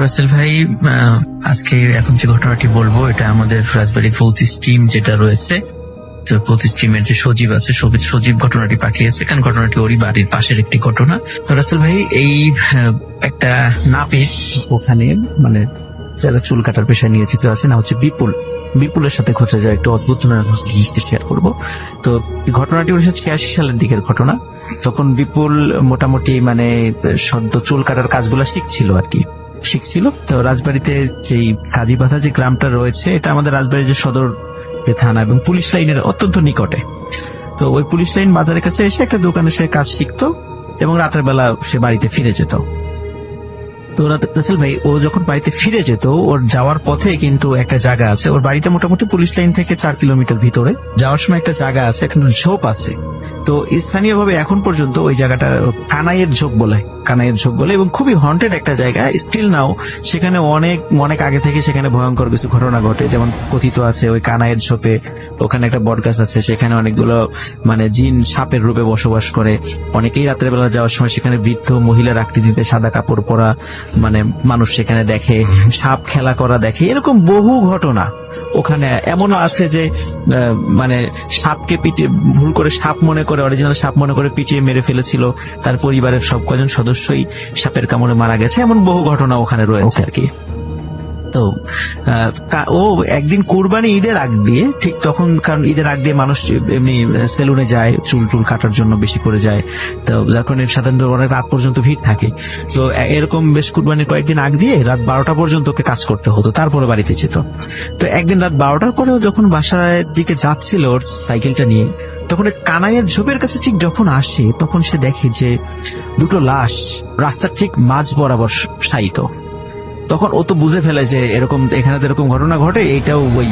রাসেল ভাই, আজকে এখন যে ঘটনাটি বলবো এটা আমাদের রাজবাড়ী ফৌজিস টিম যেটা রয়েছে, তো ফৌজিস টিমের যে সজীব আছে, সজীব ঘটনাটি পাঠিয়েছে। কারণ ঘটনাটি ওরই বাড়ির পাশের একটি ঘটনা। তো রাসেল ভাই, এই একটা নাপিত ওখানে মানে যারা চুল কাটার পেশায় নিয়োজিত আছে, না হচ্ছে বিপুলের সাথে ঘটে যায় একটা অদ্ভুত জিনিসটি শেয়ার করবো। তো ঘটনাটি 1986 সালের দিকের ঘটনা। তখন বিপুল মোটামুটি মানে সদ্য চুল কাটার কাজগুলো শিখছিল। তো রাজবাড়িতে যেই কাজীবাধা যে গ্রামটা রয়েছে, এটা আমাদের রাজবাড়ির যে সদর যে থানা এবং পুলিশ লাইনের অত্যন্ত নিকটে। তো ওই পুলিশ লাইন বাজারের কাছে এসে একটা দোকানে সে কাজ শিখতো এবং রাতের বেলা সে বাড়িতে ফিরে যেত। তো রাসেল ভাই, ও যখন বাড়িতে ফিরে যেত, ওর যাওয়ার পথে কিন্তু একটা জায়গা আছে। ওর বাড়িটা মোটামুটি পুলিশ লাইন থেকে 4 কিলোমিটার ভিতরে। যাওয়ার সময় একটা জায়গা আছে, একটা ঝোপ আছে। তো স্থানীয়ভাবে এখন পর্যন্ত ওই জায়গাটা কানাইয়ের ঝোপ বলে এবং খুবই হন্টেড একটা জায়গা। স্টিল নাও সেখানে অনেক আগে থেকে সেখানে ভয়ঙ্কর কিছু ঘটনা ঘটে। যেমন কথিত আছে ওই কানাইয়ের ঝোপে ওখানে একটা বটগাছ আছে, সেখানে অনেকগুলো মানে জিন সাপের রূপে বসবাস করে। অনেকেই রাতের বেলা যাওয়ার সময় সেখানে বৃদ্ধ মহিলার আকৃতিতে সাদা কাপড় পরা মানে মানুষ সেখানে দেখে, সাপ খেলা করা দেখে। এরকম বহু ঘটনা ওখানে এমনও আছে যে মানে সাপকে পিটিয়ে ভুল করে সাপ মনে করে, অরিজিনাল সাপ মনে করে পিটিয়ে মেরে ফেলেছিল। তার পরিবারের সব কজন সদস্যই সাপের কামড়ে মারা গেছে। এমন বহু ঘটনা ওখানে রয়েছে আর কি। তো ও একদিন কোরবানি ঈদের আগ দিয়ে, ঠিক তখন, কারণ ঈদের আগ দিয়ে মানুষ এমনি সেলুনে যায়, চুল কাটার জন্য বেশি করে যায়। তো যার কারণে সাধারণত অনেক রাত পর্যন্ত ভিড় থাকে। তো এরকম বেশ কোরবানির কয়েকদিন আগ দিয়ে রাত 12টা পর্যন্ত ওকে কাজ করতে হতো, তারপরে বাড়িতে যেত। তো একদিন রাত 12টার পরেও যখন বাসার দিকে যাচ্ছিল ওর সাইকেলটা নিয়ে, তখন কানাইয়ের ঝোপের কাছে ঠিক যখন আসে, তখন সে দেখে যে দুটো লাশ রাস্তার ঠিক মাঝ বরাবর শায়িত। তখন ও তো বুঝে ফেলে যে এখানে তো এরকম ঘটনা ঘটে, এইটাও ওই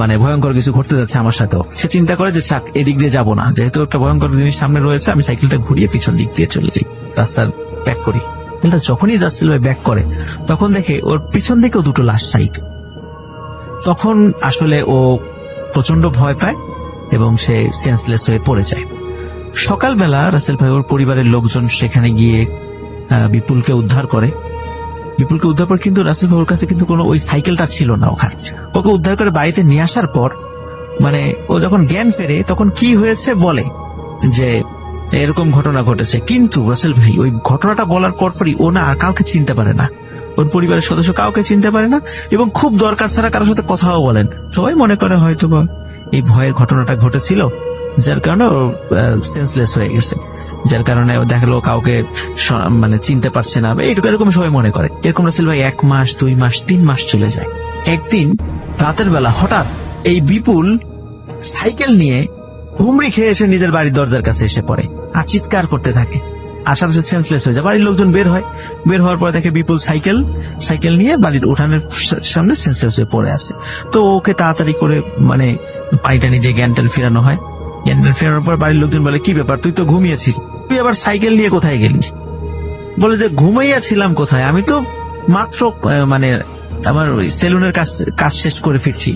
মানে ভয়ঙ্কর কিছু ঘটতে যাচ্ছে আমার সাথেও। সে চিন্তা করে যে চাক, এদিক দিয়ে যাবো না, যেহেতু একটা ভয়ঙ্কর জিনিস সামনে রয়েছে, আমি সাইকেলটা ঘুরিয়ে পিছন দিক দিয়ে চলে যাই, রাস্তার ব্যাক করি। কিন্তু যখনই রাস্তার ব্যাক করে, তখন দেখে ওর পিছন দিকেও দুটো লাশ শায়িত। তখন আসলে ও প্রচন্ড ভয় পায় এবং সে সেন্সলেস হয়ে পড়ে যায়। সকালবেলা রাসেল ভাই, ওর পরিবারের লোকজন সেখানে গিয়ে বিপুলকে উদ্ধার করে। কিন্তু রাসেল ভাইয়ের কাছে কিন্তু কোনো ওই সাইকেলটা ছিল না ওখানে। ওকে উদ্ধার করে বাড়িতে নিয়ে আসার পর মানে ও যখন জ্ঞান ফেরে, তখন কি হয়েছে বলে যে এরকম ঘটনা ঘটেছে। কিন্তু রাসেল ভাই, ওই ঘটনাটা বলার পরপরই ও না আর কাউকে চিনতে পারে না, ওর পরিবারের সদস্য কাউকে চিনতে পারে না এবং খুব দরকার ছাড়া কারোর সাথে কথাও বলেন। সবাই মনে করে হয়তো বা এই ভয়ের ঘটনাটা ঘটেছিল, যার কারণে ও সেন্সলেস হয়ে গেছে, যার কারণে দেখালো কাউকে মানে চিনতে পারছে না, এরকম সবাই মনে করে। এরকম রাসেল ভাই 1 মাস 2 মাস 3 মাস চলে যায়। একদিন রাতের বেলা হঠাৎ এই বিপুল সাইকেল নিয়ে হুমড়ি খেয়ে এসে নিজের বাড়ির দরজার কাছে এসে পড়ে আর চিৎকার করতে থাকে। আসার সাথে সেন্সলেস হয়ে যায়। বাড়ির লোকজন বের হওয়ার পরে দেখে বিপুল সাইকেল নিয়ে বাড়ির উঠানের সামনে সেন্সলেস হয়ে পড়ে আছে। তো ওকে তাড়াতাড়ি করে মানে পানি টানি দিয়ে জ্ঞান ফেরানো হয়। ফেরানোর পর বাড়ির লোকজন বলে, কি ব্যাপার, তুই তো ঘুমিয়েছিস, তুই আবার সাইকেল নিয়ে কোথায় গেলি? বলে যে ঘুমাইয়াছিলাম কোথায়, আমি তো মাত্র মানে আমার সেলুনের কাজ শেষ করে ফিরছি।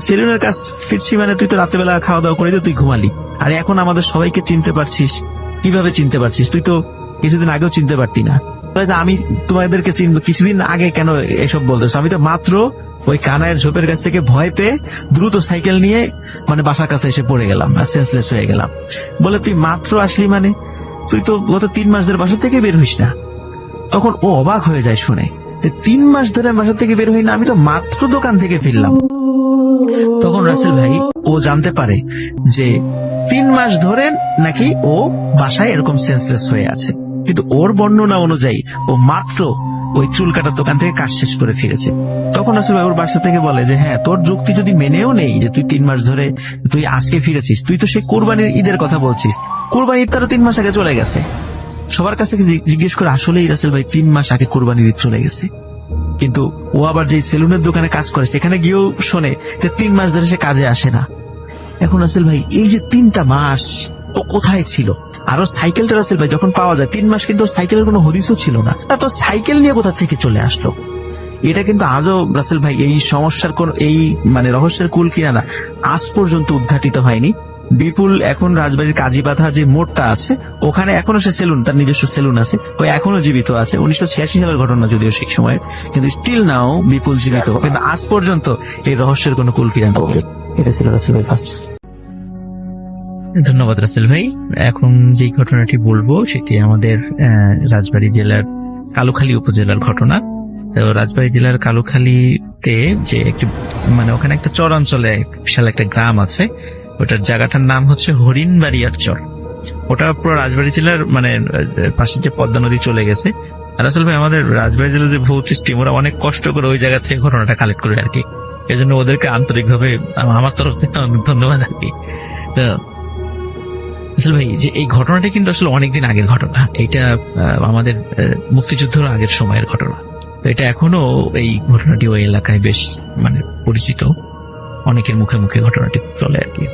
সেলুনের কাজ ফিরছি মানে তুই তো রাত্রেবেলা খাওয়া দাওয়া করে তুই ঘুমালি, আর এখন আমাদের সবাইকে চিনতে পারছিস? কিভাবে চিনতে পারছিস? তুই তো কিছুদিন আগেও চিনতে পারতি না। আমি তোমাদেরকে চিনবো কিছুদিন আগে কেন এসব বলতেছ? আমি তো মাত্র ওই কানাইয়ের ঝোপের কাছ থেকে ভয় পেয়ে দ্রুত সাইকেল নিয়ে মানে বাসার কাছে এসে পড়ে গেলাম, সেন্সলেস হয়ে গেলাম। বলে, তুই মাত্র আসলি মানে তুই তো গত 3 মাস ধরে বাসা থেকে বের হইস না। তখন ও অবাক হয়ে যায় শুনে, 3 মাস ধরে বাসা থেকে বের হই না, আমি তো মাত্র দোকান থেকে ফিরলাম। তখন রাসেল ভাই ও জানতে পারে যে 3 মাস ধরে নাকি ও বাসায় এরকম সেন্সলেস হয়ে আছে, কিন্তু ওর বর্ণনা অনুযায়ী ও মাত্র ওই চুল কাটার দোকান থেকে কাজ শেষ করে ফিরেছে। তখন আসলে ওর বাসা থেকে বলে যে হ্যাঁ, তোর যুক্তি যদি মেনেও নেই যে তুই 3 মাস ধরে তুই আজকে ফিরেছিস, তুই তো সেই কোরবানির ঈদের কথা বলছিস, কোরবানির ঈদ তারও 3 মাস আগে চলে গেছে। সবার কাছে জিজ্ঞেস করে আসলেই রাসেল ভাই 3 মাস আগে কোরবানির ঈদ চলে গেছে। কিন্তু ও আবার যে সেলুনের দোকানে কাজ করে সেখানে গিয়েও শোনে যে 3 মাস ধরে সে কাজে আসে না। এখন রাসেল ভাই, এই যে 3টা মাস ও কোথায় ছিল? আরো সাইকেলটা রাসেল ভাই যখন পাওয়া যায়, 3 মাস কিন্তু সাইকেলের কোনো হদিসও ছিল না, তো সাইকেল নিয়ে কোথা থেকে চলে আসলো? এটা কিন্তু আজও রাসেল ভাই এই সমস্যার কোন এই মানে রহস্যের কুল কিনারা আজ পর্যন্ত উদ্ঘাটিত হয়নি। বিপুল এখন রাজবাড়ির কাজীপাথা যে মোড়টা আছে ওখানে এখনো সে সেলুন, তার নিজস্ব সেলুন আছে, ওই এখনো জীবিত আছে। 1986 সালের ঘটনা যদিও সেই সময়, কিন্তু স্টিল নাও বিপুল জীবিত, কিন্তু আজ পর্যন্ত এই রহস্যের কোনো কুল কিনারা নেই। এটা ছিল রাসেল ভাই ফার্স্ট। ধন্যবাদ রাসেল ভাই। এখন যে ঘটনাটি বলবো সেটি আমাদের রাজবাড়ী জেলার কালুখালী উপজেলার ঘটনা। রাজবাড়ী জেলার কালুখালীতে যে একটি মানে ওখানে একটা চরাঞ্চলে বিশাল একটা গ্রাম আছে, ওটার জায়গাটার নাম হচ্ছে হরিণবাড়িয়ার চর। ওটা পুরো রাজবাড়ী জেলার মানে পাশে যে পদ্মা নদী চলে গেছে। আর আসলে ভাই আমাদের রাজবাড়ী জেলার যে ভৌতিক টিম ওরা অনেক কষ্ট করে ওই জায়গা থেকে ঘটনাটা কালেক্ট করে আর কি, এই জন্য ওদেরকে আন্তরিকভাবে আমার তরফ থেকে অনেক ধন্যবাদ আর কি। আসলে ভাই যে এই ঘটনাটা কিন্তু আসলে অনেকদিন আগের ঘটনা, এটা আমাদের মুক্তিযুদ্ধের আগের সময়ের ঘটনা। তো এটা এখনো এই ঘটনাটি ওই এলাকায় বেশ মানে পরিচিত, অনেকের মুখে মুখে ঘটনাটি চলে আর কি।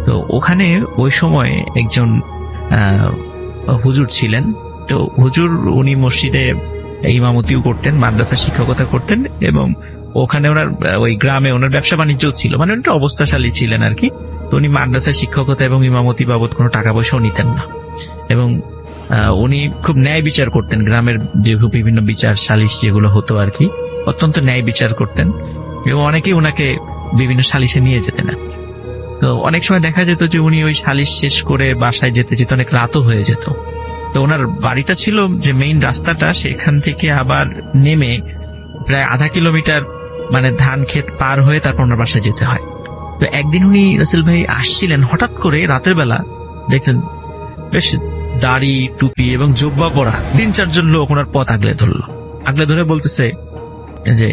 তো ওখানে ওই সময় একজন হুজুর ছিলেন। তো হুজুর উনি মসজিদে ইমামতিও করতেন, মাদ্রাসা শিক্ষকতা করতেন, এবং ওখানে ওনার ওই গ্রামে ওনার ব্যবসা বাণিজ্য ছিল, মানে একটা অবস্থাশালী ছিলেন আর কি। তো উনি মাদ্রাসা শিক্ষকতা এবং ইমামতি বাবদ কোনো টাকা পয়সাও নিতেন না, এবং উনি খুব ন্যায় বিচার করতেন। গ্রামের যে বিভিন্ন বিচার সালিশ যেগুলো হতো আর কি, অত্যন্ত ন্যায় বিচার করতেন, এবং অনেকেই ওনাকে বিভিন্ন সালিশে নিয়ে যেতেন আর কি। তো অনেক সময় দেখা যেত যে উনি ওই সালিশ শেষ করে বাসায় যেতে যেতে অনেক রাতও হয়ে যেত। তো ওনার বাড়িটা ছিল যে মেইন রাস্তাটা, সেখান থেকে আবার নেমে প্রায় আধা কিলোমিটার মানে ধান ক্ষেত পার হয়ে তারপর ওনার বাসায় যেতে হয়। তো একদিন উনি রাসেল ভাই আসছিলেন, হঠাৎ করে রাতের বেলা দেখলেন বেশ দাড়ি টুপি এবং জোব্বা পরা 3-4 জন লোক ওনার পথ আগলে ধরলো। আগলে ধরে বলতেছে যে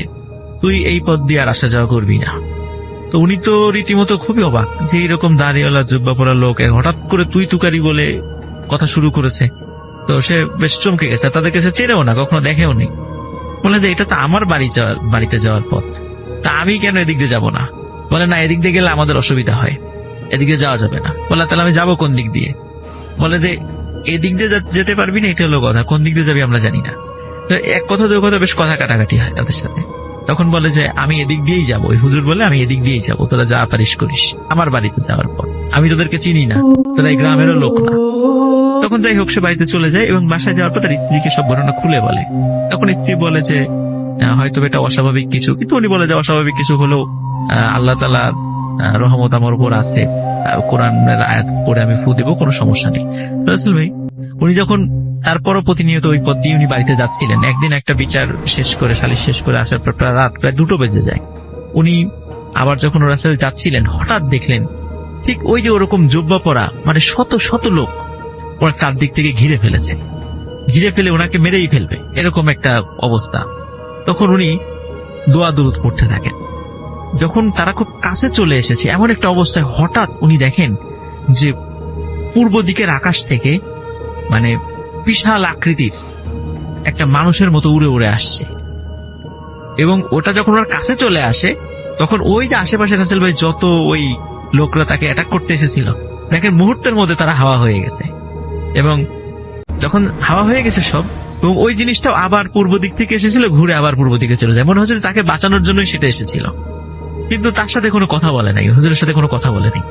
তুই এই পথ দিয়ে আর আসা যাওয়া করবি না। তো উনি তো রীতিমতো খুবই অবাক যে এরকম দাড়িওয়ালা জোব্বা পরা লোক হঠাৎ করে তুই তুকারি বলে কথা শুরু করেছে। তো সে বেশ চমকে গেছে, তাদেরকে সে চেনেও না, কখনো দেখেও নি। বলে যে এটা তো আমার বাড়িতে যাওয়ার পথ, তা আমি কেন এদিক দিয়ে যাবো না? বলে না, এদিক দিয়ে গেলে আমাদের অসুবিধা হয়, এদিক দিয়ে যাওয়া যাবে না। বলে তাহলে আমি যাবো কোন দিক দিয়ে? বলে যে এদিক দিয়ে যেতে পারবি না, এটা হলো কথা, কোন দিক দিয়ে যাবি আমরা জানি না। এক কথা দুই কথা বেশ কথা কাটাকাটি হয় তাদের সাথে। তখন বলে যে আমি এদিক দিয়েই যাবো, ওই হুজুর বলে আমি এদিক দিয়েই যাবো, তোরা যা পারিস করিস, আমার বাড়িতে যাওয়ার পর আমি তোদেরকে চিনি না, তোরা এই গ্রামেরও লোক না। তখন যাই হোক সে বাড়িতে চলে যায় এবং বাসায় যাওয়ার পর তার স্ত্রীকে সব ঘটনা খুলে বলে। তখন স্ত্রী বলে যে হয়তো এটা অস্বাভাবিক কিছু, কিন্তু উনি বলে যে অস্বাভাবিক কিছু হলেও আল্লাহ তাআলা রহমত আমার উপর আছে, কোরআনের আয়াত পড়ে আমি ফু দেবো, কোনো সমস্যা নেই। রাসূল ভাই উনি যখন তারপরও প্রতিনিয়ত ওই পথ দিয়ে উনি বাড়িতে যাচ্ছিলেন, একদিন একটা বিচার শেষ করে সালিশ শেষ করে আসার পর রাত প্রায় 2টো বেজে যায়। উনি আবার যখন ওর রাস্তায় যাচ্ছিলেন হঠাৎ দেখলেন ঠিক ওই যে ওরকম জুব্বা পরা মানে শত শত লোক ওরা চারদিক থেকে ঘিরে ফেলেছে, ঘিরে ফেলে ওনাকে মেরেই ফেলবে এরকম একটা অবস্থা। তখন উনি দোয়া দুরূদ পড়তে থাকেন। যখন তারা খুব কাছে চলে এসেছে এমন একটা অবস্থায় হঠাৎ উনি দেখেন যে পূর্ব দিকের আকাশ থেকে মানে বিশাল আকৃতির একটা মানুষের মতো উড়ে উড়ে আসছে, এবং ওটা যখন ওর কাছে চলে আসে তখন ওই যে আশেপাশে রাসেল ভাই যত ওই লোকরা তাকে অ্যাটাক করতে এসেছিল দেখেন মুহূর্তের মধ্যে তারা হাওয়া হয়ে গেছে, এবং যখন হাওয়া হয়ে গেছে সব, এবং ওই জিনিসটাও আবার পূর্ব দিক থেকে এসেছিল ঘুরে আবার পূর্ব দিকে চলে যায়। মনে হচ্ছে তাকে বাঁচানোর জন্যই সেটা এসেছিল, কিন্তু তার সাথে কোনো কথা বলে নাই, হুজুরের সাথে কোনো কথা বলে নাই।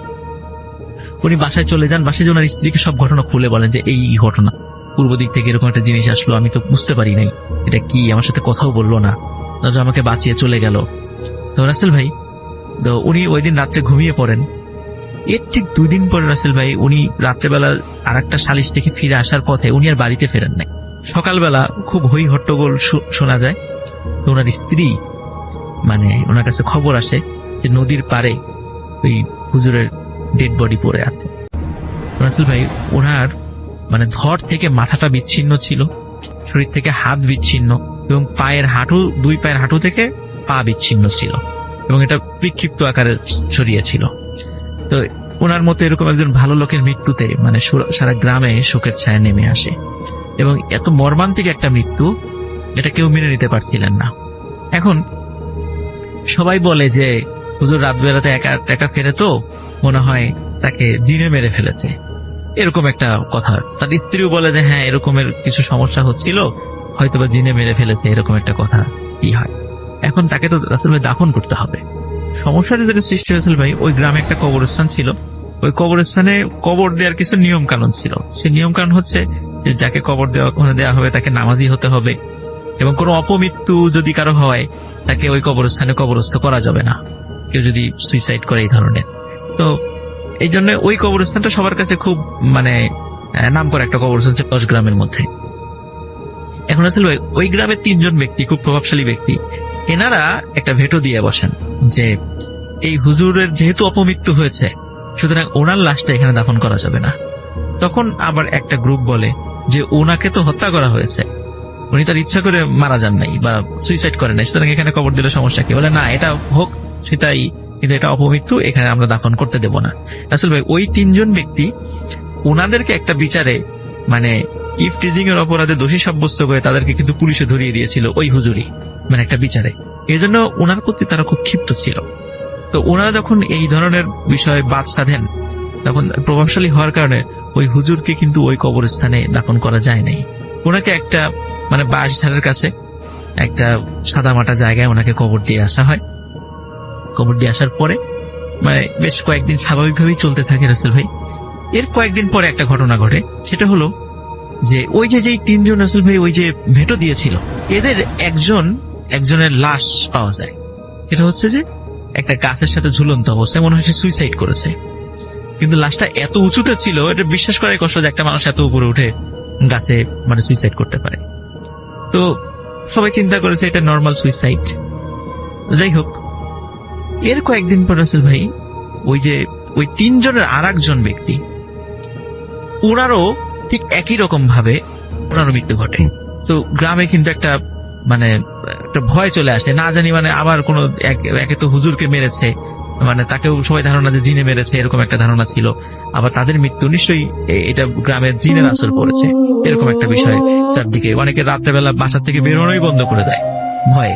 উনি বাসায় চলে যান, বাসায় ওনার স্ত্রীকে সব ঘটনা খুলে বলেন যে এই ঘটনা, পূর্ব দিক থেকে এরকম একটা জিনিস আসলো, আমি তো বুঝতে পারি নাই এটা কি, আমার সাথে কথাও বললো না, আমাকে বাঁচিয়ে চলে গেল। তো রাসেল ভাই তো উনি ওই দিন রাত্রে ঘুমিয়ে পড়েন। এর ঠিক 2 দিন পরে রাসেল ভাই উনি রাত্রেবেলা আর একটা সালিশ থেকে ফিরে আসার পথে উনি আর বাড়িতে ফেরেন নাই। সকালবেলা খুব হই হট্টগোল শোনা যায়। তো ওনার স্ত্রী মানে ওনার কাছে খবর আসে যে নদীর পাড়ে ওই হুজুরের ডেড বডি পড়ে আছে। রাসেল ভাই ওনার মানে ধর থেকে মাথাটা বিচ্ছিন্ন ছিল, শরীর থেকে হাত বিচ্ছিন্ন, এবং পায়ের হাঁটু 2 পায়ের হাঁটু থেকে পা বিচ্ছিন্ন ছিল, এবং এটা বিক্ষিপ্ত আকারে ছড়িয়েছিল। তো ওনার মতো এরকম একজন ভালো লোকের মৃত্যুতে মানে সারা গ্রামে শোকের ছায়া নেমে আসে, এবং এত মর্মান্তিক একটা মৃত্যু এটা কেউ মেনে নিতে পারছিলেন না। এখন সবাই বলে যে হুজুর রাত বেলাতে একা একা ফেরে, তো মনে হয় তাকে জিনে মেরে ফেলেছে, এরকম একটা কথা। তার স্ত্রীও বলে যে হ্যাঁ এরকমের কিছু সমস্যা হচ্ছিল, হয়তোবা জিনে মেরে ফেলেছে, এরকম একটা কথা কি হয়। এখন তাকে তো রাসূল ভাই দাফন করতে হবে। সমস্যাটা যেটা সৃষ্টি হয়েছিল ভাই, ওই গ্রামে একটা কবরস্থান ছিল, ওই কবরস্থানে কবর দেওয়ার কিছু নিয়ম কানুন ছিল। সেই নিয়ম কানুন হচ্ছে যে যাকে কবর দেওয়া হবে তাকে নামাজি হতে হবে, এবং কোনো অপমৃত্যু যদি কারো হয় তাকে ওই কবরস্থানে কবরস্থ করা যাবে না, কেউ যদি সুইসাইড করে এই ধরনের। তো এই জন্য ওই কবরস্থানটা সবার কাছে খুব মানে নাম করা একটা কবরস্থান 10 গ্রামের মধ্যে। এখন আসলে ওই গ্রামের 3 জন ব্যক্তি, খুব প্রভাবশালী ব্যক্তি, এনারা একটা ভেটো দিয়ে বসেন যে এই হুজুরের যেহেতু অপমৃত্যু হয়েছে সুতরাং ওনার লাশটা এখানে দাফন করা যাবে না। তখন আবার একটা গ্রুপ বলে যে ওনাকে তো হত্যা করা হয়েছে, উনি তার ইচ্ছা করে মারা যান নাই বা সুইসাইড করেন নাই, সুতরাং এখানে কবর দিলে সমস্যা কি? বলে না, এটা হোক সেটাই, কিন্তু এটা অপমৃত্যু, এখানে আমরা দাফন করতে দেব না। আসলে ভাই ওই 3 জন ব্যক্তি ওনাদেরকে একটা বিচারে মানে ইফটিজিং এর অপরাধে দোষী সাব্যস্ত করে তাদেরকে কিন্তু পুলিশে ধরিয়ে দিয়েছিল ওই হুজুরি, মানে একটা বিচারে। এই জন্য ওনার প্রতি তারা খুব ক্ষিপ্ত ছিল। তো ওনারা যখন এই ধরনের বিষয়ে বাদ সাধেন তখন প্রভাবশালী হওয়ার কারণে ওই হুজুরকে কিন্তু ওই কবরস্থানে দাফন করা যায় নাই। ওনাকে একটা মানে বাঁশঝাড়ের কাছে একটা সাদামাটা জায়গায় ওনাকে কবর দিয়ে আসা হয়। কবর দিয়ে আসার পরে মানে বেশ কয়েকদিন স্বাভাবিকভাবেই চলতে থাকে রাসেল ভাই। এর কয়েকদিন পরে একটা ঘটনা ঘটে, সেটা হলো যে ওই যে 3 জন রাসেল ভাই ওই যে ভেটো দিয়েছিল এদের একজনের লাশ পাওয়া যায়। সেটা হচ্ছে যে একটা গাছের সাথে ঝুলন্ত অবস্থায়, মনে হয় সে সুইসাইড করেছে। কিন্তু লাশটা এত উঁচুতে ছিল এটা বিশ্বাস করাই কষ্ট যে একটা মানুষ এত উপরে উঠে গাছে মানে সুইসাইড করতে পারে। তো সবাই চিন্তা করেছে এটা নর্মাল সুইসাইড। যাই হোক, এর কয়েকদিন পর রাসেল ভাই ওই 3 জনের আর একজন ব্যক্তি ওনারও ঠিক একই রকম ভাবে ওনারও মৃত্যু ঘটে। তো গ্রামে কিন্তু একটা মানে একটা ভয় চলে আসে, না জানি মানে আবার কোন একে তো হুজুরকে মেরেছে, মানে তাকেও সবাই ধারণা যে জিনে মেরেছে এরকম একটা ধারণা ছিল। আবার তাদের মৃত্যু নিশ্চয়ই এটা গ্রামের জিনের আসর পড়েছে এরকম একটা বিষয়। চারদিকে অনেকে রাত্রেবেলা বাসার থেকে বেরোনোই বন্ধ করে দেয় ভয়ে।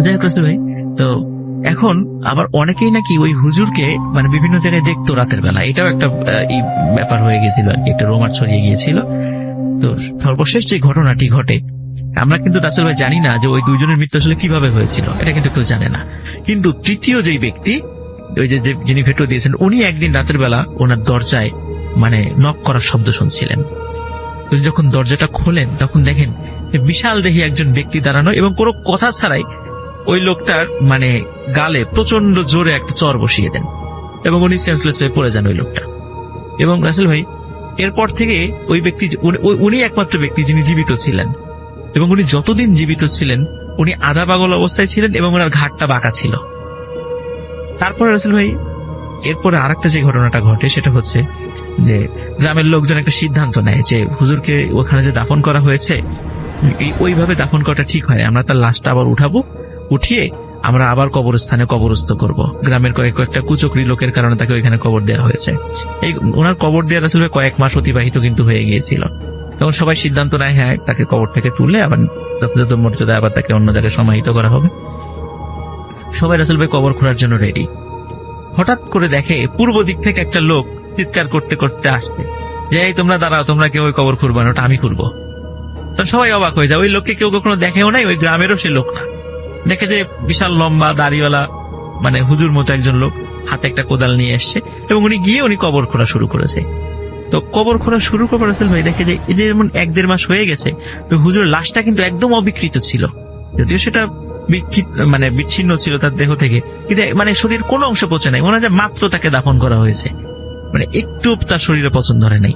যাই হোক রাসেল ভাই, তো এখন আবার অনেকেই নাকি ওই হুজুরকে মানে বিভিন্ন জায়গায় দেখতো রাতের বেলা, এটাও একটা ব্যাপার হয়ে গেছিল আর কি, একটা রোমার ছড়িয়ে গিয়েছিল। তো সর্বশেষ যে ঘটনাটি ঘটে, আমরা কিন্তু রাসেল ভাই জানি না যে ওই 2 জনের মৃত্যু আসলে কিভাবে হয়েছিল, এটা কিন্তু কেউ জানে না। কিন্তু তৃতীয় যেই ব্যক্তি ওই যে যিনি ভেটো দিয়েছেন উনি একদিন রাতের বেলা ওনার দরজায় মানে নক করার শব্দ শুনছিলেন। তিনি যখন দরজাটা খোলেন তখন দেখেন যে বিশাল দেহী একজন ব্যক্তি দাঁড়ানো, এবং কোনো কথা ছাড়াই ওই লোকটার মানে গালে প্রচন্ড জোরে একটা চর বসিয়ে দেন এবং উনি সেন্সলেস হয়ে পড়ে যান ওই লোকটা। এবং রাসেল ভাই এরপর থেকে ওই ব্যক্তি উনি একমাত্র ব্যক্তি যিনি জীবিত ছিলেন, এবং উনি যতদিন জীবিত ছিলেন উনি আধা পাগল অবস্থায় ছিলেন এবং ওনার ঘাটটা বাঁকা ছিল। তারপরে রাসেল ভাই এরপরে আরেকটা যে ঘটনাটা ঘটে সেটা হচ্ছে যে গ্রামের লোকজন একটা সিদ্ধান্ত নেয় যে হুজুরকে ওখানে যে দাফন করা হয়েছে ওইভাবে দাফন করাটা ঠিক হয়, আমরা তার লাশটা আবার উঠিয়ে আমরা আবার কবরস্থানে কবরস্থ করব। গ্রামের কয়েকটা কুচক্রী লোকের কারণে তাকে ওইখানে কবর দেওয়া হয়েছে। এই ওনার কবর দেওয়ার আসলে কয়েক মাস অতিবাহিত কিন্তু হয়ে গিয়েছিল। তখন সবাই সিদ্ধান্ত নেয় হ্যাঁ তাকে কবর থেকে তুলে আবার যথাযথ মর্যাদায় আবার তাকে অন্য জায়গায় সমাহিত করা হবে। সবাই রাসেল ভাই কবর খোঁড়ার জন্য রেডি। হঠাৎ করে দেখে পূর্ব দিক থেকে একটা লোক চিৎকার করতে করতে আসছে যে এই তোমরা দাঁড়াও, তোমরা কেউ ওই কবর খুঁড়বা না, ওটা আমি খুঁড়বো। তো সবাই অবাক হয়ে যায়, ওই লোককে কেউ কখনো দেখেও নাই, ওই গ্রামেরও সে লোক না। দেখে যে বিশাল লম্বা দাড়িওয়ালা মানে হুজুর মতো একজন লোক হাতে একটা কোদাল নিয়ে এসছে, এবং উনি গিয়ে কবর খোঁড়া শুরু করেছে। তো কবর খোঁড়া শুরু করার রাসেল ভাই দেখে যে এদের যেমন 1-1.5 মাস হয়ে গেছে, হুজুর লাশটা কিন্তু একদম অবিকৃত ছিল, যদিও সেটা মানে বিচ্ছিন্ন ছিল তার দেহ থেকে, কিন্তু মানে শরীর কোনো অংশ পচে নাই, মনে হয় মাত্র তাকে দাফন করা হয়েছে, মানে একটু তার শরীরে পছন্দ ধরে নাই।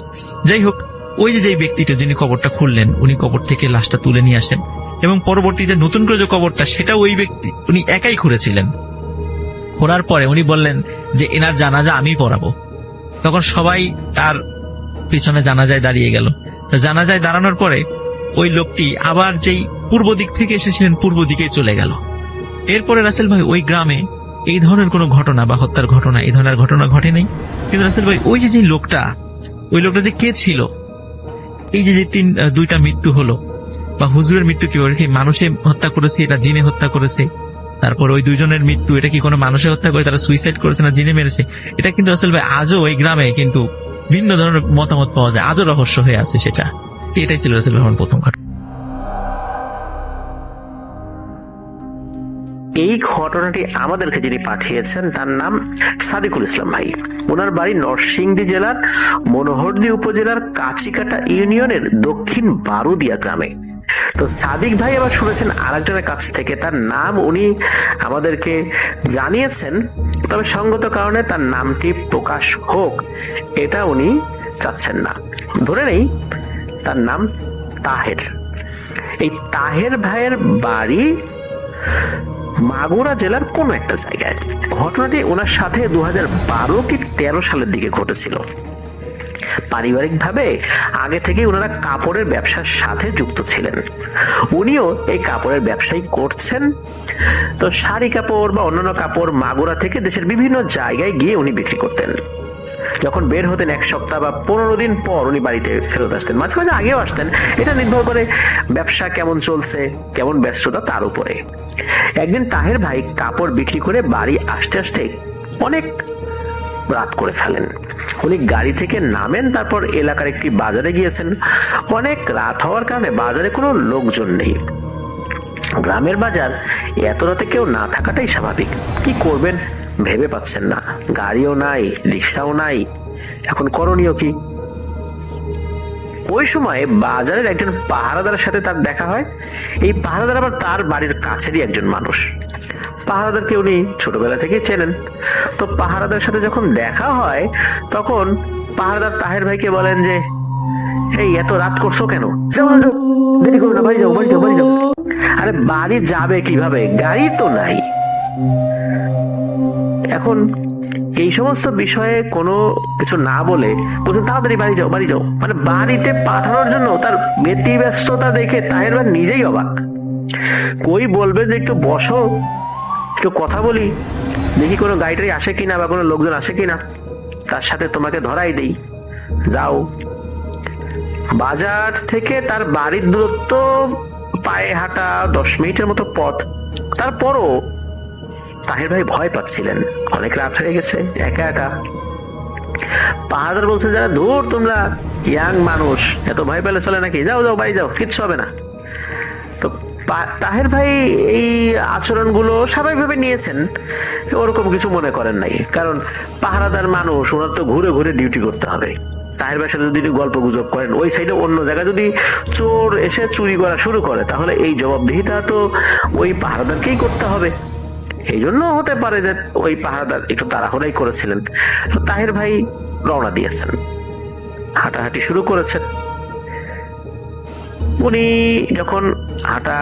যাই হোক, ওই যে ব্যক্তিটা যিনি কবরটা খুললেন উনি কবর থেকে লাশটা তুলে নিয়ে আসেন, এবং পরবর্তী যে নতুন করে যে কবরটা সেটা ওই ব্যক্তি উনি একাই খুঁড়েছিলেন। খোঁড়ার পরে উনি বললেন যে এনার জানাজা আমি পড়াবো। তখন সবাই তার পিছনে জানাজায় দাঁড়িয়ে গেল। জানাজায় দাঁড়ানোর পরে ওই লোকটি আবার যেই পূর্ব দিক থেকে এসেছিলেন পূর্ব দিকে চলে গেল। এরপরে রাসেল ভাই ওই গ্রামে এই ধরনের কোনো ঘটনা বা হত্যার ঘটনা এই ধরনের ঘটনা ঘটে নাই। কিন্তু রাসেল ভাই ওই যে লোকটা, ওই লোকটা যে কে ছিল, এই যে 2টা মৃত্যু হলো বা হুজুরের মৃত্যু কি মানুষে হত্যা করেছে, এটা জিনে হত্যা করেছে, তারপর ওই 2 জনের মৃত্যু এটা কি কোনো মানুষে হত্যা করে তারা সুইসাইড করেছে না জিনে মেরেছে, এটা কিন্তু রাসেল ভাই আজও ওই গ্রামে কিন্তু ভিন্ন ধরনের মতামত পাওয়া যায়, আজও রহস্য হয়ে আছে সেটা। এটাই ছিল রাসেল ভাই আমার প্রথম ঘটনা। এই ঘটনাটি আমাদেরকে যিনি পাঠিয়েছেন তার নাম সাদিকুল ইসলাম ভাই। ওনার বাড়ি নরসিংদী জেলার মনোহরদী উপজেলার কাছিকাটা ইউনিয়নের দক্ষিণ বারুদিয়া গ্রামে। তো সাদিক ভাই আবার শুনেছেন আরেকজনের কাছ থেকে, তার নাম উনি আমাদেরকে জানিয়েছেন, তবে সঙ্গত কারণে তার নামটি প্রকাশ হোক এটা উনি চাচ্ছেন না। ধরে নেই তার নাম তাহের। এই তাহের ভাইয়ের বাড়ি মাগুরা জেলার কোন একটা জায়গায়। ঘটনাটি ওনার সাথে 2012 কি 13 সালের দিকে ঘটেছিল। পারিবারিক ভাবে আগে থেকে ওনারা কাপড়ের ব্যবসার সাথে যুক্ত ছিলেন। উনিও এই কাপড়ের ব্যবসাই করছেন। তো শাড়ি কাপড় বা অন্যান্য কাপড় মাগুরা থেকে দেশের বিভিন্ন জায়গায় গিয়ে উনি বিক্রি করতেন। যখন বের হতেন 1 সপ্তাহ বা 15 দিন পর উনি বাড়িতে ফেরত আসতেন, মাঝে মাঝে আগেও আসতেন। এটা নির্ভর করে ব্যবসা কেমন চলছে, কেমন ব্যস্ততা তার উপরে। একদিন তাহের ভাই কাপড় বিক্রি করে বাড়ি আসতে আসতে অনেক রাত করে ফেলেন। উনি গাড়ি থেকে নামেন, তারপর এলাকার একটি বাজারে গিয়েছেন। অনেক রাত হওয়ার কারণে বাজারে কোনো লোকজন নেই। গ্রামের বাজার এত রাতে কেউ না থাকাটাই স্বাভাবিক। কি করবেন ভেবে পাচ্ছেন না, গাড়িও নাই, রিক্সাও নাই, এখন করণীয় কি? ওই সময় বাজারের একজন পাহারাদারের সাথে তার দেখা হয়। এই পাহারাদার আবার তার বাড়ির কাছেরই একজন মানুষ। পাহারাদারকে উনি ছোটবেলা থেকেই চেনেন। তো পাহারাদারের সাথে যখন দেখা হয় তখন পাহারাদার তাহের ভাইকে বলেন যে, এই এত রাত করছো কেন? যাও যাও, দেরি করো না, বাড়ি যাও বাড়ি যাও বাড়ি যাও। আরে বাড়ি যাবে কিভাবে, গাড়ি তো নাই। এখন এই সমস্ত বিষয়ে কোনো কিছু না বলে বলছেন তাড়াতাড়ি বাড়ি যাও বাড়ি যাও। মানে বাড়িতে পাঠানোর জন্য তার ব্যতিব্যস্ততা দেখে তাহের ভাই নিজেই অবাক। কই বলবে যে একটু বসো, একটু কথা বলি, দেখি কোনো গাড়ি আসে কিনা বা কোনো লোকজন আসে কিনা, তার সাথে তোমাকে ধরাই দেই, যাও। বাজার থেকে তার বাড়ির দূরত্ব পায়ে হাঁটা 10 মিনিটের মতো পথ। তারপরও তাহের ভাই ভয় পাচ্ছিলেন, অনেক রাত হয়ে গেছে, একা একা। পাহাড়দার বলছে, যারা দূর তোমরা ইয়াং মানুষ, এত ভয় পেলে চলে নাকি, যাও যাও বাড়ি যাও, কিচ্ছু হবে না। তো তাহের ভাই এই আচরণগুলো স্বাভাবিকভাবে নিয়েছেন, ওরকম কিছু মনে করেন নাই। কারণ পাহারাদার মানুষ, ওনার তো ঘুরে ঘুরে ডিউটি করতে হবে। তাহের ভাইয়ের সাথে যদি গল্প গুজব করেন, ওই সাইডে অন্য জায়গায় যদি চোর এসে চুরি করা শুরু করে, তাহলে এই জবাবদিহিতা তো ওই পাহারাদারকেই করতে হবে। এই জন্য হতে পারে যে ওই পাহারাদার একটু তাড়াহুড়াই করেছিলেন। তো তাহের ভাই রওনা দিয়েছেন, হাঁটাহাঁটি শুরু করেছেন। উনি যখন হাঁটা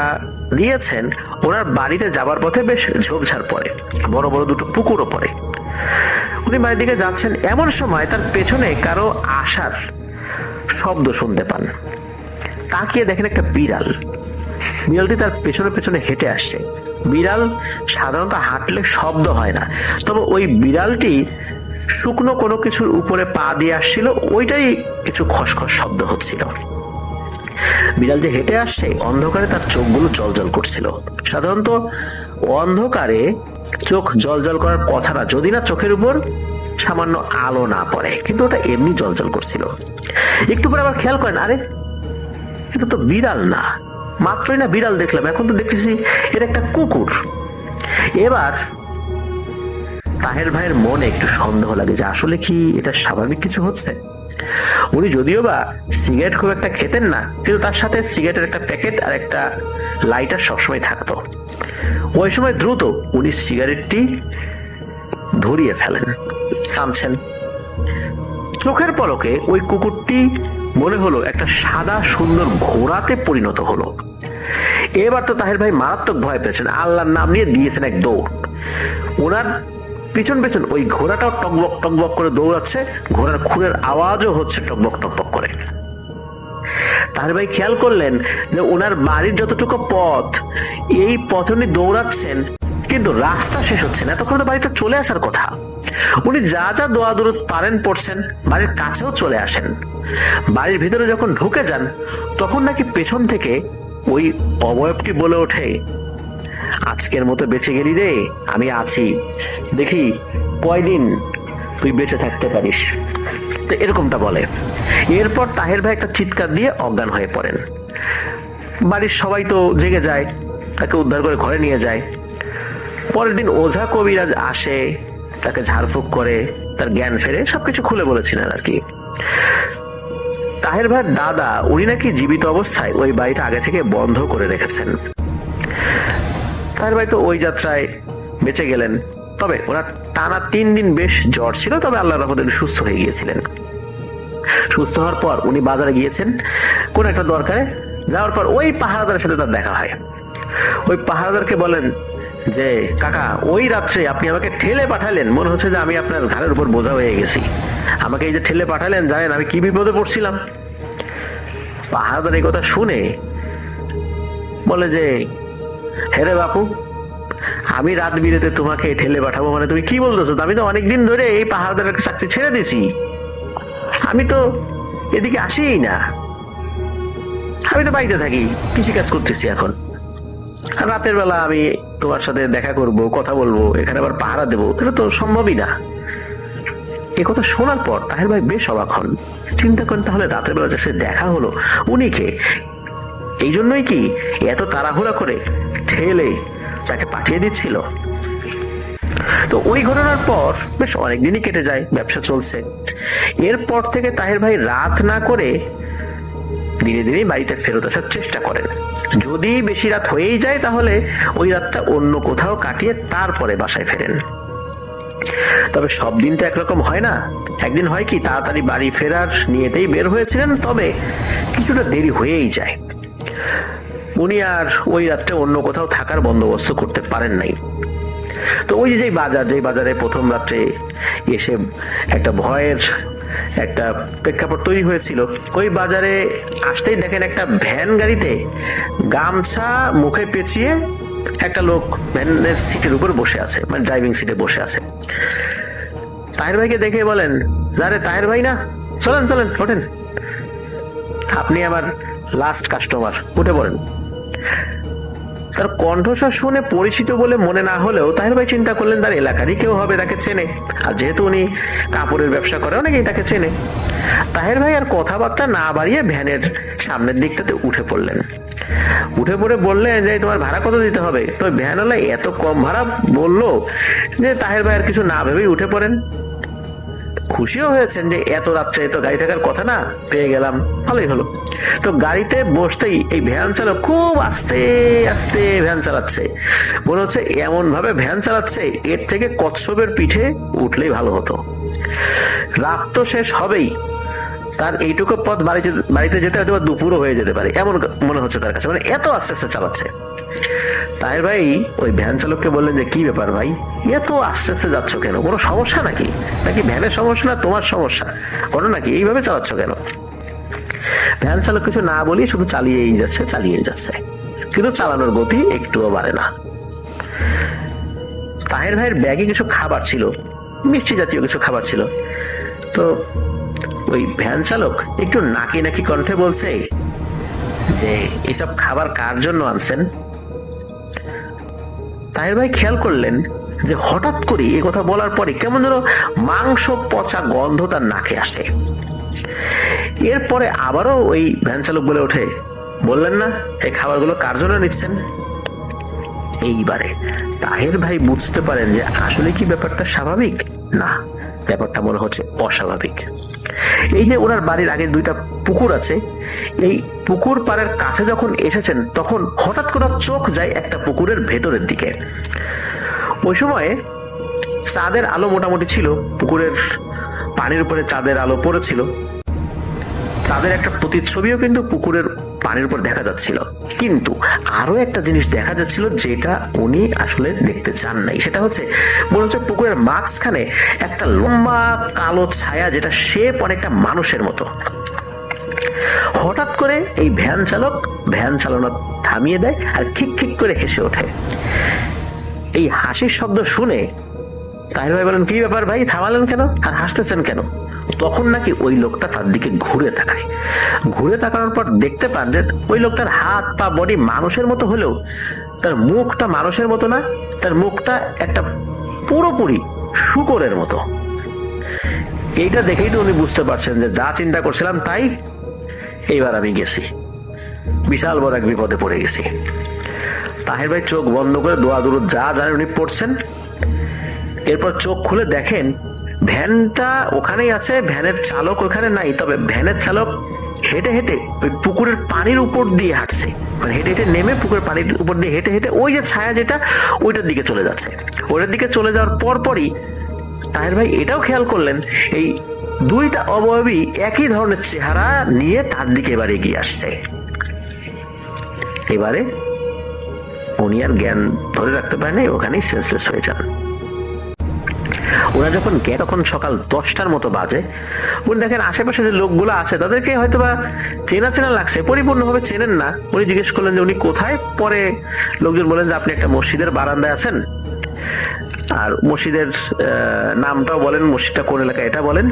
দিয়েছেন, ওনার বাড়িতে যাবার পথে বেশ ঝোপঝাড় পড়ে, বড় বড় দুটো পুকুরও পড়ে। উনি বাড়ির দিকে যাচ্ছেন, এমন সময় তার পেছনে কারো আসার শব্দ শুনতে পান। তাকিয়ে দেখেন একটা বিড়াল। বিড়ালটি তার পেছনে পেছনে হেঁটে আসছে। বিড়াল সাধারণত হাঁটলে শব্দ হয় না, তবে ওই বিড়ালটি শুকনো কোনো কিছুর উপরে পা দিয়ে আসছিল, ওইটাই কিছু খসখস শব্দ হচ্ছিল। বিড়াল যে হেঁটে আসছে, অন্ধকারে তার চোখগুলো জলজল করছিল। সাধারণত অন্ধকারে চোখ জলজল করার কথা না, যদি না চোখের উপর সামান্য আলো না পড়ে, কিন্তু ওটা এমনি জলজল করছিল। একটু পরে আবার খেয়াল করেন, আরে এটা তো বিড়াল না, মাত্রই না বিড়াল দেখলাম, এখন তো দেখতেছি এটা একটা কুকুর। এবার তাহের ভাইয়ের মনে একটু সন্দেহ লাগে যে আসলে কি এটা স্বাভাবিক কিছু হচ্ছে। উনি যদিও বা সিগারেট খুব একটা খেতেন না, কিন্তু তার সাথে সিগারেটের একটা প্যাকেট আর একটা লাইটার সবসময় থাকতো। ওই সময় দ্রুত উনি সিগারেটটি ধরিয়ে ফেলেন, থামছেন। চোখের পলকে ওই কুকুরটি মনে হলো একটা সাদা সুন্দর ঘোড়াতে পরিণত হলো। এবার তো তাহের ভাই মারাত্মক ভয় পেয়েছেন, আল্লাহর নাম নিয়ে দিয়েছেন এক দৌড়। ওনার পিছন পেছন ওই ঘোড়াটাও টকবক টকবক করে দৌড়াচ্ছে, ঘোড়ার খুরের আওয়াজও হচ্ছে টকবক টকবক করে। তাহের ভাই খেয়াল করলেন যে ওনার বাড়ির যতটুকু পথ, এই পথ উনি দৌড়াচ্ছেন, কিন্তু রাস্তা শেষ হচ্ছে না। এতক্ষণ তো বাড়িতে চলে আসার কথা। উনি যা যা দোয়া দূরত পারেন পড়ছেন, বাড়ির কাছেও চলে আসেন। বাড়ির ভিতরে যখন ঢুকে যান, তখন নাকি পেছন থেকে ওই অবয়বটি বলে ওঠে, আজকের মতো বেঁচে গেলি রে, আমি আছি, দেখি কয়দিন তুই বেঁচে থাকতে পারিস। তো এরকমটা বলে। এরপর তাহের ভাই একটা চিৎকার দিয়ে অজ্ঞান হয়ে পড়েন। বাড়ির সবাই তো জেগে যায়, তাকে উদ্ধার করে ঘরে নিয়ে যায়। পরের দিন ওঝা কবিরাজ আসে, তাকে ঝাড়ফুঁক করে, তার জ্ঞান ফেরে, সবকিছু খুলে বলেছিলেন আর কি। তাহের ভাইয়ের দাদা উনি নাকি জীবিত অবস্থায় ওই বাড়িটা আগে থেকে বন্ধ করে রেখেছেন। তাহের ভাই তো ওই যাত্রায় বেঁচে গেলেন, তবে ওনার টানা 3 দিন বেশ জ্বর ছিল, তবে আল্লাহর রহমতে উনি সুস্থ হয়ে গিয়েছিলেন। সুস্থ হওয়ার পর উনি বাজারে গিয়েছেন কোন একটা দরকারে, যাওয়ার পর ওই পাহারাদারের সাথে তার দেখা হয়। ওই পাহারাদারকে বলেন যে কাকা, ওই রাত্রে আপনি আমাকে ঠেলে পাঠালেন, মনে হচ্ছে যে আমি আপনার ঘাড়ের উপর বোঝা হয়ে গেছি। আমাকে এই যে ঠেলে পাঠালেন, জানেন আমি কি বিপদে পড়ছিলাম? পাহারাদার এই কথা শুনে বলে যে হেরে বাপু, আমি রাত বিরেতে তোমাকে ঠেলে পাঠাবো মানে তুমি কি বলতেছো? আমি তো অনেকদিন ধরে এই পাহারাদারের চাকরি ছেড়ে দিছি, আমি তো এদিকে আসিই না, আমি তো বাড়িতে থাকি, কৃষি কাজ করতেছি এখন। রাতের বেলা আমি তোমার সাথে দেখা করব, কথা বলবো, এখানে আবার পাহারা দেবো, এটা তো সম্ভবই না। এ কথা শোনার পর তাহের ভাই বেশ অবাক হন। চিন্তা করেন, তাহলে রাতের বেলা যে দেখা হলো উনি কে? এই জন্যই কি এত তাড়াহুড়া করে ঠেলে তাকে পাঠিয়ে দিচ্ছিল? তো ওই ঘটনার পর বেশ অনেকদিনই কেটে যায়, ব্যবসা চলছে। এরপর থেকে তাহের ভাই রাত না করে দিনে দিনে বাড়িতে ফেরত আসার চেষ্টা করেন। যদি বেশি রাত হয়েই যায় তাহলে ওই রাতটা অন্য কোথাও কাটিয়ে তারপরে বাসায় ফেরেন। তবে সব দিন তো একরকম হয় না। একদিন হয় কি, তাড়াতাড়ি বাড়ি ফেরার নিয়েতেই বের হয়েছিলেন, তবে কিছুটা দেরি হয়েই যায়। উনি আর ওই রাতটা অন্য কোথাও থাকার বন্দোবস্ত করতে পারেন নাই। তো ওই যে বাজারে প্রথম রাত্রে এসে একটা ভয়ের একটা প্রেক্ষাপট তৈরি হয়েছিল, ওই বাজারে আসতেই দেখেন একটা ভ্যান গাড়িতে গামছা মুখে পেঁচিয়ে একটা লোক ভ্যানের সিটের উপর বসে আছে, মানে ড্রাইভিং সিটে বসে আছে। তাহের ভাইকে দেখে বলেন, আরে তাহের ভাই না, চলেন চলেন ওঠেন, আপনি আমার লাস্ট কাস্টমার, উঠে পড়েন। তার কণ্ঠস্বর শুনে পরিচিত বলে মনে না হলেও তাহের ভাই চিন্তা করলেন তার এলাকারই কেউ হবে, তাকে চেনে। আর যেহেতু উনি কাপড়ের ব্যবসা করে, অনেকেই তাকে চেনে। তাহের ভাই আর কথাবার্তা না বাড়িয়ে ভ্যানের সামনের দিকটাতে উঠে পড়লেন। উঠে পড়ে বললেন যে তোমার ভাড়া কত দিতে হবে? তো ভ্যানওয়ালা এত কম ভাড়া বললো যে তাহের ভাই আর কিছু না ভেবেই উঠে পড়েন। খুশিও হয়েছেন যে এত রাত্রে তো গাড়ি থাকার কথা না, পেয়ে গেলাম, ভালোই হলো। তো গাড়িতে বসতেই এই ভ্যান চালক খুব আস্তে আস্তে ভ্যান চালাচ্ছে, মনে হচ্ছে এমন ভাবে ভ্যান চালাচ্ছে এর থেকে কচ্ছপের পিঠে উঠলেই ভালো হতো। রাত তো শেষ হবেই, তার এইটুকু পথ বাড়িতে যেতে হয়তো দুপুরও হয়ে যেতে পারে, এমন মনে হচ্ছে তার কাছে, মানে এত আস্তে আস্তে চালাচ্ছে। তাহের ভাই ওই ভ্যান চালককে বললেন যে কি ব্যাপার ভাই, এত আস্তে আস্তে যাচ্ছ কেন? কোনো সমস্যা নাকি? নাকি ভ্যানের সমস্যা না তোমার সমস্যা? বলো নাকি এইভাবে চালাচ্ছ কেন? ভ্যান চালক কিছু না বলি শুধু চালিয়েই যাচ্ছে, কিন্তু চালানোর গতি একটুও বাড়ে না। তাহের ভাইয়ের ব্যাগে কিছু খাবার ছিল, মিষ্টি জাতীয় কিছু খাবার ছিল। তো ওই ভ্যান চালক একটু নাকি কণ্ঠে বলছে যে এসব খাবার কার জন্য আনছেন? তাহের ভাই খেয়াল করলেন যে হঠাৎ করে এই কথা বলার পরে কেমন যেন মাংস পচা গন্ধ তার নাকে আসে। এরপরে আবারও ওই ভ্যান চালক বলে ওঠে, বললেন না এই খাবারগুলো কার জন্য নিচ্ছেন? এইবারে তাহের ভাই বুঝতে পারেন যে আসলে কি ব্যাপারটা স্বাভাবিক না, ব্যাপারটা মনে হচ্ছে অস্বাভাবিক। এই যে ওনার বাড়ির আগে 2টা পুকুর আছে, এই পুকুর পাড়ের কাছে যখন এসেছেন তখন হঠাৎ করে চোখ যায় একটা পুকুরের ভেতরের দিকে। ওই সময়ে চাঁদের আলো মোটামুটি ছিল, পুকুরের পানির উপরে চাঁদের আলো পড়েছিল, চাঁদের একটা প্রতিচ্ছবিও কিন্তু পুকুরের পানির উপর দেখা যাচ্ছিল। কিন্তু আরো একটা জিনিস দেখা যাচ্ছিল যেটা উনি আসলে দেখতে চান নাই, সেটা হচ্ছে মনে হচ্ছে পুকুরের মাঝখানে একটা লম্বা কালো ছায়া, যেটা শেপ অনেকটা মানুষের মতো। হঠাৎ করে এই ভ্যান চালক ভ্যান চালানো থামিয়ে দেয় আর খিক খিক করে হেসে ওঠে। এই হাসির শব্দ শুনে তাহের ভাই বলেন, কি ব্যাপার ভাই, থামালেন কেন আর হাসতেছেন কেন? তখন নাকি ওই লোকটা তার দিকে ঘুরে তাকায়। ঘুরে তাকানোর পর দেখতে পান যে ওই লোকটার হাত পা বডি মানুষের মতো হলেও তার মুখটা মানুষের মতো না, তার মুখটা একটা পুরোপুরি শূকরের মতো। এইটা দেখেই তো উনি বুঝতে পারছেন যে যা চিন্তা করছিলাম তাই, এইবার আমি গেছি, বিশাল বড় এক বিপদে পড়ে গেছি। তাহের ভাই চোখ বন্ধ করে দোয়া দুরুদ যা জানেন উনি পড়ছেন। এরপর চোখ খুলে দেখেন ভ্যানটা ওখানেই আছে, ভ্যানের চালক ওখানে নাই, তবে ভ্যানের চালক হেঁটে হেঁটে ওই পুকুরের পানির উপর দিয়ে হাঁটছে, মানে হেঁটে হেঁটে নেমে পুকুরের পানির উপর দিয়ে হেঁটে হেঁটে ওই যে ছায়া যেটা ওইটার দিকে চলে যাচ্ছে। ওইটার দিকে চলে যাওয়ার পরপরই তাহের ভাই এটাও খেয়াল করলেন এই দুইটা অবয়বী একই ধরনের চেহারা নিয়ে তার দিকে এবার এগিয়ে আসছে। এবারে উনি আর জ্ঞান ধরে রাখতে পারেন, ওখানেই সেন্সলেস হয়ে যান। ওরা যখন তখন সকাল 10টার মতো বাজে। উনি দেখেন আশেপাশে যে লোকগুলো আছে তাদেরকে হয়তো বা চেনা চেনা লাগছে, পরিপূর্ণভাবে চেনেন না। উনি জিজ্ঞেস করলেন যে উনি কোথায়। পরে লোকজন বলেন যে আপনি একটা মসজিদের বারান্দায় আছেন, আর মসজিদের নামটাও বলেন, মসজিদটা কোন এলাকায় এটা বলেন।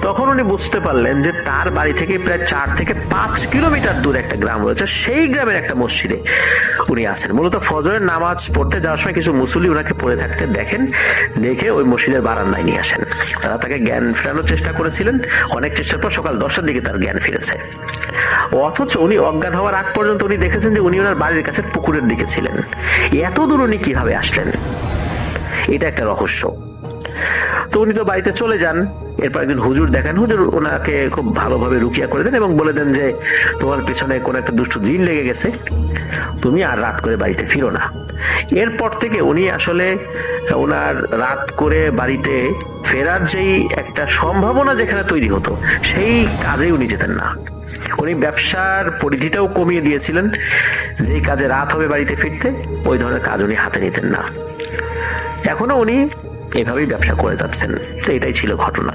তখন উনি বুঝতে পারলেন যে তার বাড়ি থেকে প্রায় 4 থেকে 5 কিলোমিটার দূরে একটা গ্রাম রয়েছে, সেই গ্রামের একটা মসজিদে উনি আছেন। মূলত ফজরের নামাজ পড়তে যাওয়ার সময় কিছু মুসল্লি ওনাকে পড়ে থাকতে দেখেন, দেখে ওই মসজিদের বারান্দায় নিয়ে আসেন। তারা তাকে জ্ঞান ফেরানোর চেষ্টা করেছিলেন, অনেক চেষ্টার পর সকাল 10টার দিকে তার জ্ঞান ফিরেছে। অথচ উনি অজ্ঞান হওয়ার আগ পর্যন্ত উনি দেখেছেন যে উনি ওনার বাড়ির কাছে পুকুরের দিকে ছিলেন। এত দূর উনি কিভাবে আসলেন, এটা একটা রহস্য। তো উনি তো বাড়িতে চলে যান। এরপর একজন হুজুর দেখেন, হুজুর ওনাকে খুব ভালোভাবে রুকিয়া করে দেন এবং বলে দেন যে তোমার পিছনে কোন একটা দুষ্ট জিন লেগে গেছে, তুমি আর রাত করে বাড়িতে ফিরো না। এরপর থেকে উনি আসলে ওনার রাত করে বাড়িতে ফেরার যেই একটা সম্ভাবনা যেখানে তৈরি হতো সেই কাজেই উনি যেতেন না। উনি ব্যবসার পরিধিটাও কমিয়ে দিয়েছিলেন, যেই কাজে রাত হবে বাড়িতে ফিরতে ওই ধরনের কাজ উনি হাতে নিতেন না। এখনো উনি এভাবেই ব্যবসা করে যাচ্ছেন। তো এটাই ছিল ঘটনা।